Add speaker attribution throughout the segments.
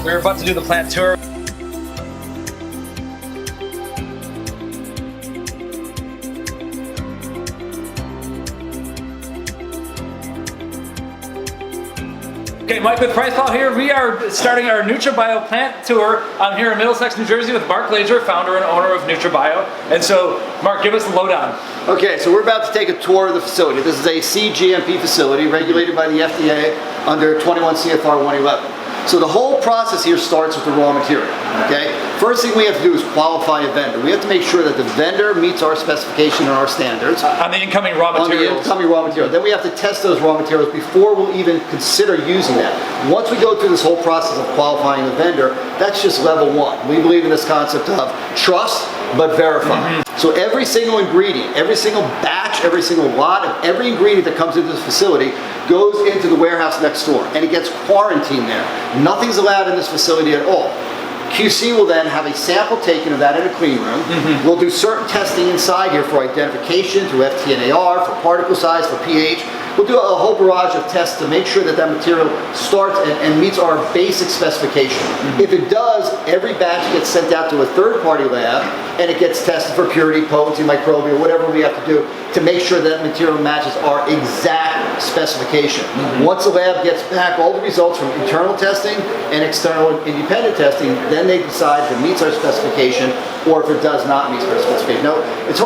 Speaker 1: We're about to do the plant tour. Okay, Mike with PricePlow here. We are starting our NutraBio plant tour. I'm here in Middlesex, New Jersey with Mark Glazier, founder and owner of NutraBio. And so, Mark, give us the lowdown.
Speaker 2: Okay, so we're about to take a tour of the facility. This is a CGMP facility regulated by the FDA under 21 CFR 111. So the whole process here starts with the raw material, okay? First thing we have to do is qualify a vendor. We have to make sure that the vendor meets our specification and our standards.
Speaker 1: On the incoming raw materials.
Speaker 2: On the incoming raw material. Then we have to test those raw materials before we'll even consider using that. Once we go through this whole process of qualifying the vendor, that's just level one. We believe in this concept of trust, but verify. So every single ingredient, every single batch, every single lot of every ingredient that comes into this facility goes into the warehouse next door, and it gets quarantined there. Nothing's allowed in this facility at all. QC will then have a sample taken of that in a clean room. We'll do certain testing inside here for identification, through FTNIR, for particle size, for pH. We'll do a whole barrage of tests to make sure that that material starts and meets our basic specification. If it does, every batch gets sent out to a third-party lab, and it gets tested for purity, potency, microbial, whatever we have to do to make sure that material matches our exact specification. Once the lab gets back all the results from internal testing and external independent testing, then they decide if it meets our specification or if it does not meet our specification. Now, it's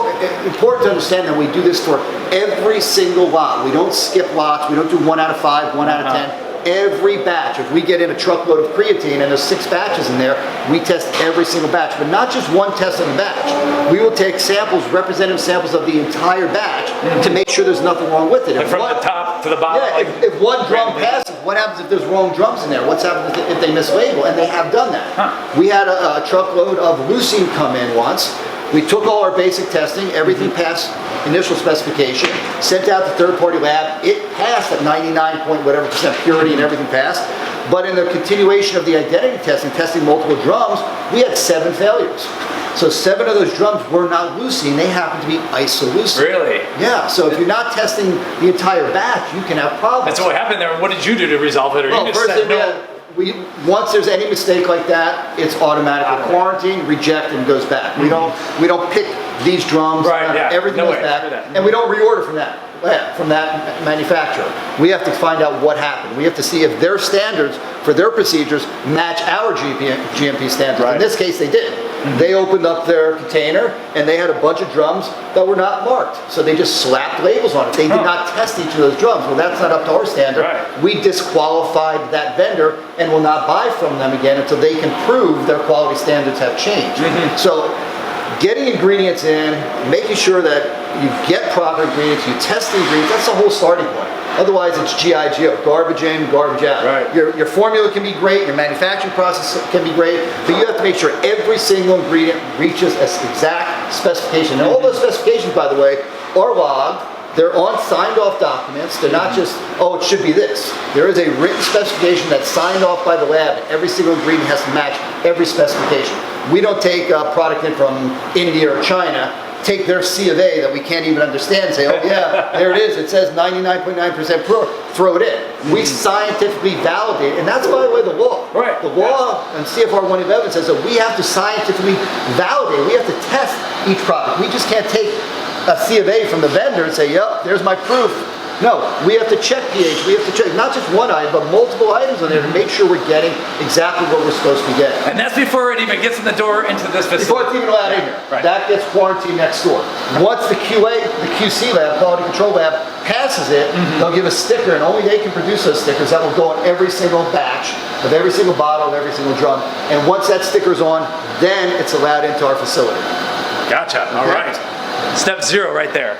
Speaker 2: important to understand that we do this for every single lot. We don't skip lots. We don't do 1 out of 5, 1 out of 10. Every batch. If we get in a truckload of creatine and there's 6 batches in there, we test every single batch, but not just one test of the batch. We will take samples, representative samples of the entire batch to make sure there's nothing wrong with it.
Speaker 1: Like from the top to the bottom?
Speaker 2: Yeah,
Speaker 1: like
Speaker 2: if one drum passes, what happens if there's wrong drums in there? What's happened if they mislabel? And they have done that. We had a truckload of leucine come in once. We took all our basic testing, everything passed initial specification, sent out to third-party lab. It passed at 99 point whatever percent purity and everything passed. But in the continuation of the identity testing, testing multiple drums, we had 7 failures. So 7 of those drums were not leucine, they happen to be isoleucine.
Speaker 1: Really?
Speaker 2: Yeah, so if you're not testing the entire batch, you can have problems.
Speaker 1: And so what happened there? What did you do to resolve it? Or
Speaker 2: well,
Speaker 1: you just said no?
Speaker 2: Once there's any mistake like that, it's automatically quarantined, rejected, and goes back. We don't pick these drums. Everything goes back, and we don't reorder from that manufacturer. We have to find out what happened. We have to see if their standards for their procedures match our GMP standards. In this case, they did. They opened up their container and they had a bunch of drums that were not marked. So they just slapped labels on it. They did not test each of those drums. Well, that's not up to our standard. We disqualified that vendor and will not buy from them again until they can prove their quality standards have changed. So getting ingredients in, making sure that you get proper ingredients, you test the ingredients, that's the whole starting point. Otherwise, it's GIGO, garbage in, garbage out. Your formula can be great, your manufacturing process can be great, but you have to make sure every single ingredient reaches an exact specification. And all those specifications, by the way, are logged. They're on signed off documents. They're not just, oh, it should be this. There is a written specification that's signed off by the lab. Every single ingredient has to match every specification. We don't take a product in from India or China, take their C of A that we can't even understand and say, oh yeah, there it is, it says 99.9% pure, throw it in. We scientifically validate, and that's, by the way, the law. The law and CFR 111 says that we have to scientifically validate, we have to test each product. We just can't take a C of A from the vendor and say, yep, there's my proof. No, we have to check pH, we have to check not just one item, but multiple items on there to make sure we're getting exactly what we're supposed to be getting.
Speaker 1: And that's before it even gets in the door into this facility.
Speaker 2: Before it's even allowed in here. That gets quarantined next door. Once the QC lab, quality control lab, passes it, they'll give a sticker, and only they can produce those stickers. That will go on every single batch of every single bottle of every single drum. And once that sticker's on, then it's allowed into our facility.
Speaker 1: Gotcha. All right. Step 0 right there.